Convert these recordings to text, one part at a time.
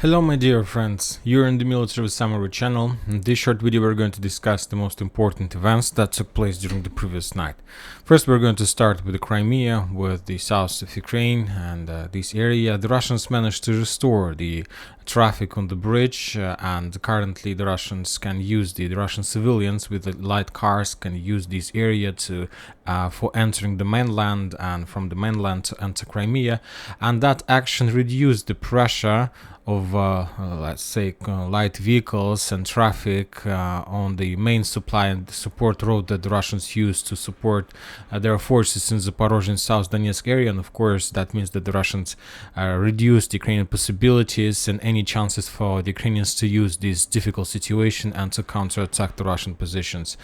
Hello my dear friends, you're in the Military Summary channel. In this short video we're going to discuss the most important events that took place during the previous night. First we're going to start with the Crimea, with the south of Ukraine and this area. The Russians managed to restore the traffic on the bridge and currently the Russians can use the Russian civilians with the light cars can use this area to for entering the mainland and from the mainland to enter Crimea, and that action reduced the pressure of let's say light vehicles and traffic on the main supply and support road that the Russians use to support their forces in Zaporozhye and South Donetsk area. And of course that means that the Russians reduced Ukrainian possibilities and any chances for the Ukrainians to use this difficult situation and to counterattack the Russian positions.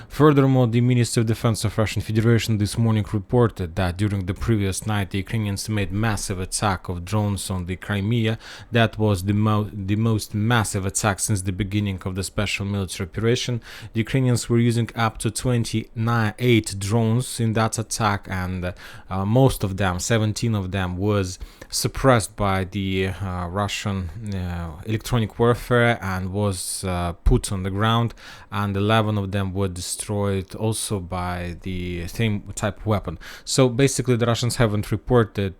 Furthermore, the Ministry of Defense of Russian Federation this morning reported that during the previous night the Ukrainians made massive attack of drones on the Crimea. That was the most massive attack since the beginning of the special military operation. The Ukrainians were using up to 28 drones in that attack, and most of them, 17 of them, was suppressed by the Russian electronic warfare and was put on the ground, and 11 of them were destroyed also by the same type of weapon. So basically the Russians haven't reported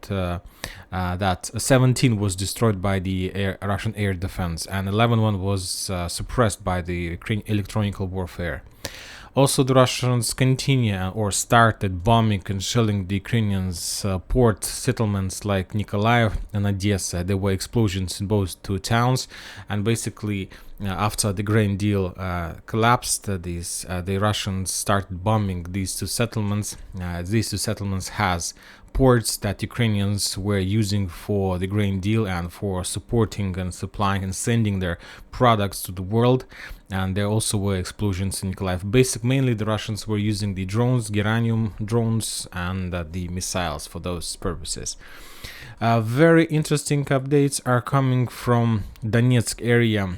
that 17 was destroyed by the Russian air defense and 11 was suppressed by the electronic warfare. Also, the Russians continue or started bombing and shelling the Ukrainians' port settlements like Nikolaev and Odessa. There were explosions in both two towns, and basically after the grain deal collapsed, the Russians started bombing these two settlements. These two settlements has ports that Ukrainians were using for the grain deal and for supporting and supplying and sending their products to the world. And there also were explosions in Nikolaev. Mainly the Russians were using the drones, Geranium drones, and the missiles for those purposes. Very interesting updates are coming from Donetsk area.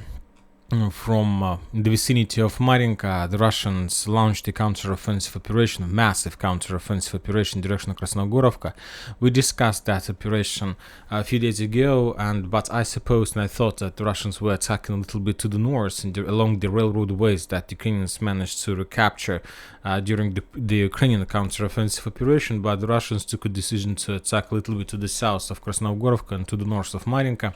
From the vicinity of Marinka, the Russians launched a counter-offensive operation, a massive counter-offensive operation in the direction of Krasnogorovka. We discussed that operation a few days ago, but I supposed and I thought that the Russians were attacking a little bit to the north along the railroad ways that the Ukrainians managed to recapture during the Ukrainian counter-offensive operation, but the Russians took a decision to attack a little bit to the south of Krasnogorovka and to the north of Marinka.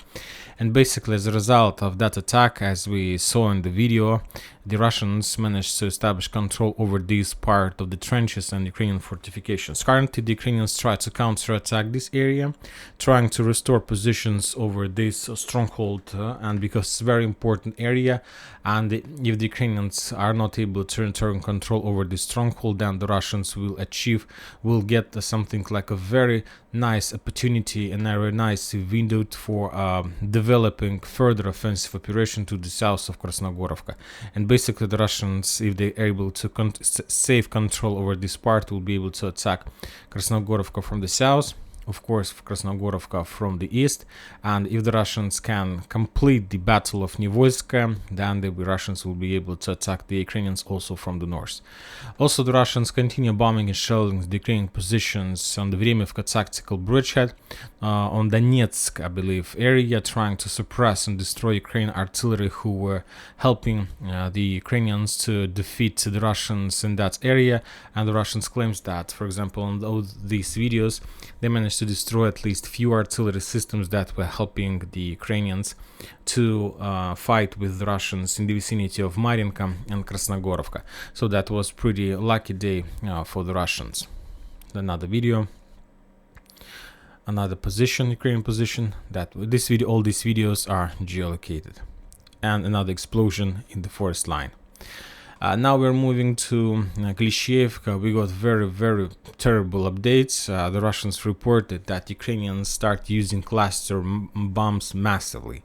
And basically as a result of that attack, as we saw in the video, the Russians managed to establish control over this part of the trenches and Ukrainian fortifications. Currently, the Ukrainians try to counterattack this area, trying to restore positions over this stronghold, and because it's a very important area, and if the Ukrainians are not able to return control over this stronghold, then the Russians will get something like a very nice opportunity and a very nice window for developing further offensive operation to the south of Krasnogorovka. And basically the Russians, if they are able to save control over this part, will be able to attack Krasnogorovka from the south, of course Krasnogorovka from the east, and if the Russians can complete the Battle of Nivoyska, then the Russians will be able to attack the Ukrainians also from the north. Also, the Russians continue bombing and shelling the Ukrainian positions on the Vremivka tactical bridgehead on Donetsk, I believe, area, trying to suppress and destroy Ukrainian artillery who were helping the Ukrainians to defeat the Russians in that area. And the Russians claims that, for example, on these videos, they managed to destroy at least few artillery systems that were helping the Ukrainians to fight with the Russians in the vicinity of Marinka and Krasnogorovka. So that was pretty lucky day for the Russians. Another video, another position, Ukrainian position. All these videos are geolocated, and another explosion in the forest line. Now we're moving to Klishchiivka. We got very terrible updates. The Russians reported that Ukrainians start using cluster bombs massively.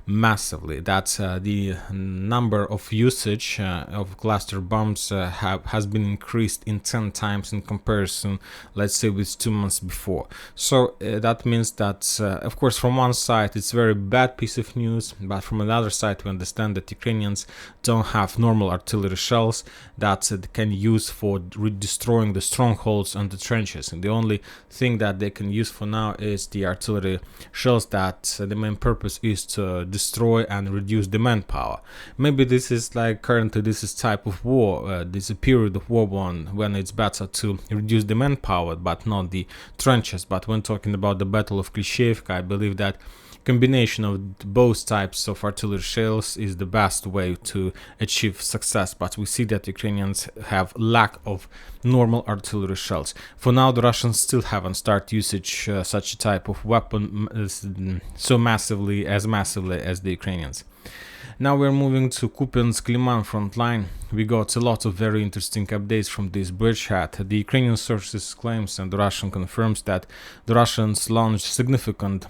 That's the number of usage of cluster bombs has been increased in 10 times in comparison, let's say, with 2 months before. So that means that, of course, from one side it's a very bad piece of news, but from another side we understand that Ukrainians don't have normal artillery artillery shells that they can use for destroying the strongholds and the trenches. And the only thing that they can use for now is the artillery shells that the main purpose is to destroy and reduce the manpower. Maybe this is like currently this is type of war, this is a period of war when it's better to reduce the manpower but not the trenches. But when talking about the Battle of Klishchiivka, I believe that combination of both types of artillery shells is the best way to achieve success, but we see that Ukrainians have lack of normal artillery shells. For now, the Russians still haven't started usage such a type of weapon so massively as the Ukrainians. Now we're moving to Kupyansk Liman front line. We got a lot of very interesting updates from this bridgehead. The Ukrainian sources claims and the Russian confirms that the Russians launched significant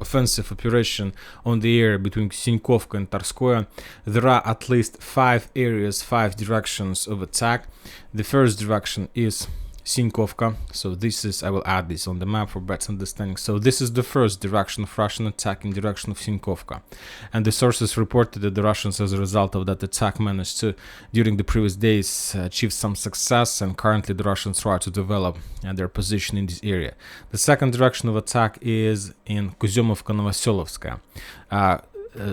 offensive operation on the area between Sinkovka and Tarskoye. There are at least 5 areas, 5 directions of attack. The first direction is Sinkovka, so this is, I will add this on the map for better understanding. So this is the first direction of Russian attack in direction of Sinkovka, and the sources reported that the Russians, as a result of that attack, managed to, during the previous days, achieve some success, and currently the Russians try to develop their position in this area. The second direction of attack is in Kuzyomovka-Novoselovskaya.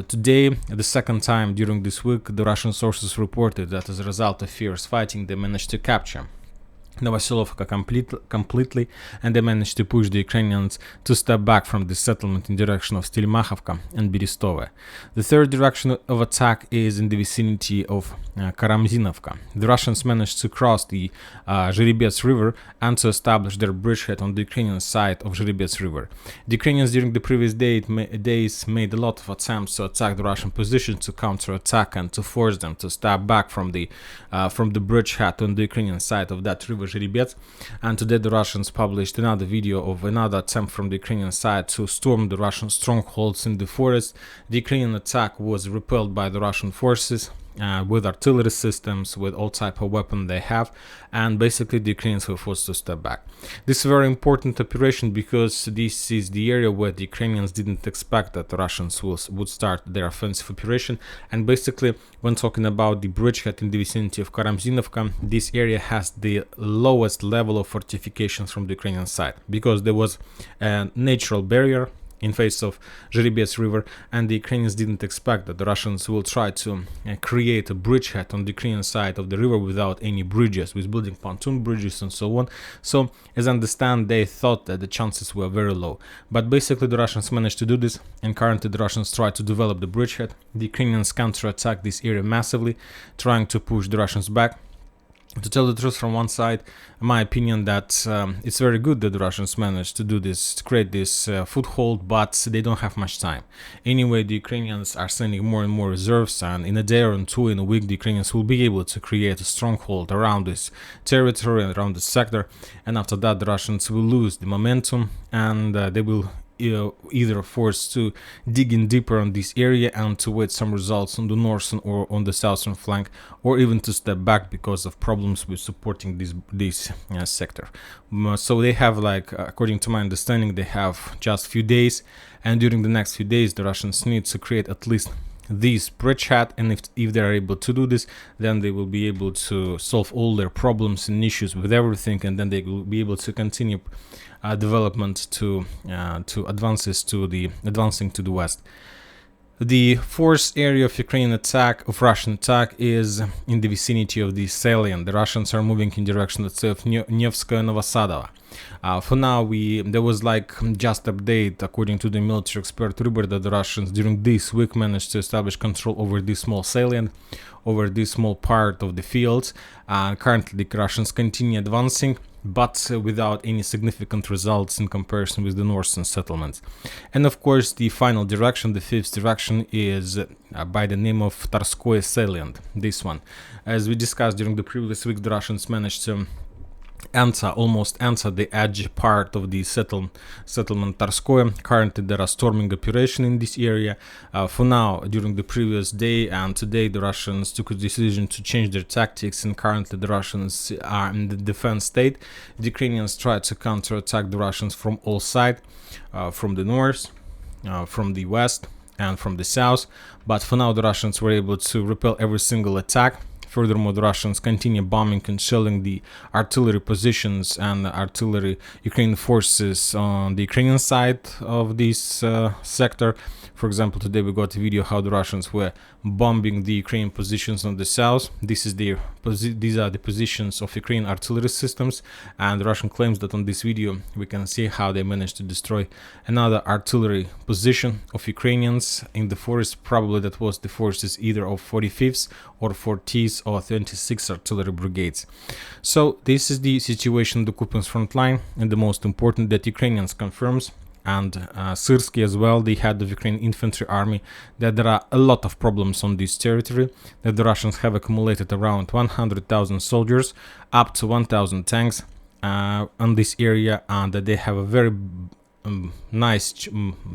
Today, the second time during this week, the Russian sources reported that as a result of fierce fighting, they managed to capture Novoselovka completely, and they managed to push the Ukrainians to step back from the settlement in direction of Stelmakhovka and Berestove. The third direction of attack is in the vicinity of Karamzinovka. The Russians managed to cross the Zherebets River and to establish their bridgehead on the Ukrainian side of Zherebets River. The Ukrainians during the previous days made a lot of attempts to attack the Russian position, to counterattack and to force them to step back from the bridgehead on the Ukrainian side of that river Zherebets. And today the Russians published another video of another attempt from the Ukrainian side to storm the Russian strongholds in the forest. The Ukrainian attack was repelled by the Russian forces with artillery systems, with all type of weapon they have, and basically the Ukrainians were forced to step back. This is a very important operation because this is the area where the Ukrainians didn't expect that the Russians would start their offensive operation. And basically, when talking about the bridgehead in the vicinity of Karamzinovka, this area has the lowest level of fortifications from the Ukrainian side, because there was a natural barrier in face of Zherebets River, and the Ukrainians didn't expect that the Russians will try to create a bridgehead on the Ukrainian side of the river without any bridges, with building pontoon bridges and so on. So, as I understand, they thought that the chances were very low. But basically the Russians managed to do this, and currently the Russians try to develop the bridgehead. The Ukrainians counterattack this area massively, trying to push the Russians back. To tell the truth, from one side, my opinion that it's very good that the Russians managed to do this, to create this foothold, but they don't have much time. Anyway, the Ukrainians are sending more and more reserves, and in a day or two, in a week, the Ukrainians will be able to create a stronghold around this territory and around this sector, and after that the Russians will lose the momentum, and they will either forced to dig in deeper on this area and to wait some results on the northern or on the southern flank, or even to step back because of problems with supporting this sector. So they have, like, according to my understanding, they have just few days, and during the next few days the Russians need to create at least this bridgehead, and if they are able to do this, then they will be able to solve all their problems and issues with everything, and then they will be able to continue development to advancing to the west. The fourth area of Russian attack is in the vicinity of the salient. The Russians are moving in direction, let's say, of Nevskaya Novosadova. For now, there was like just update according to the military expert Ryber that the Russians during this week managed to establish control over this small salient, over this small part of the fields. Currently, the Russians continue advancing, but without any significant results in comparison with the northern settlements. And of course, the final direction, the fifth direction, is by the name of Tarskoye salient, this one. As we discussed during the previous week, the Russians managed to almost enter the edge part of the settlement Tarskoye. Currently there are storming operation in this area. For now, during the previous day and today, the Russians took a decision to change their tactics, and currently the Russians are in the defense state. The Ukrainians try to counterattack the Russians from all sides, from the north, from the west, and from the south, but for now the Russians were able to repel every single attack. Furthermore, the Russians continue bombing and shelling the artillery positions and artillery Ukrainian forces on the Ukrainian side of this sector. For example, today we got a video how the Russians were bombing the Ukrainian positions on the south. These are the positions of Ukrainian artillery systems, and the Russian claims that on this video we can see how they managed to destroy another artillery position of Ukrainians in the forest. Probably that was the forces either of 45th or 40th or 26th artillery brigades. So this is the situation on the Kupyansk front line, and the most important that Ukrainians confirms, and Syrsky as well, the head of Ukrainian infantry army, that there are a lot of problems on this territory, that the Russians have accumulated around 100,000 soldiers, up to 1,000 tanks on this area, and that they have a very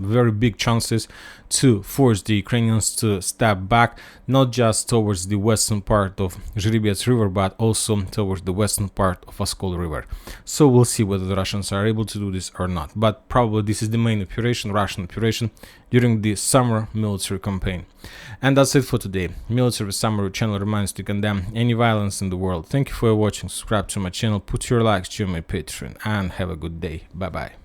very big chances to force the Ukrainians to step back, not just towards the western part of Zhiribyets River, but also towards the western part of Oskol River. So we'll see whether the Russians are able to do this or not, but probably this is the main operation, Russian operation, during the summer military campaign. And that's it for today. Military Summary channel reminds to condemn any violence in the world. Thank you for watching, subscribe to my channel, put your likes to my Patreon, and have a good day. Bye bye.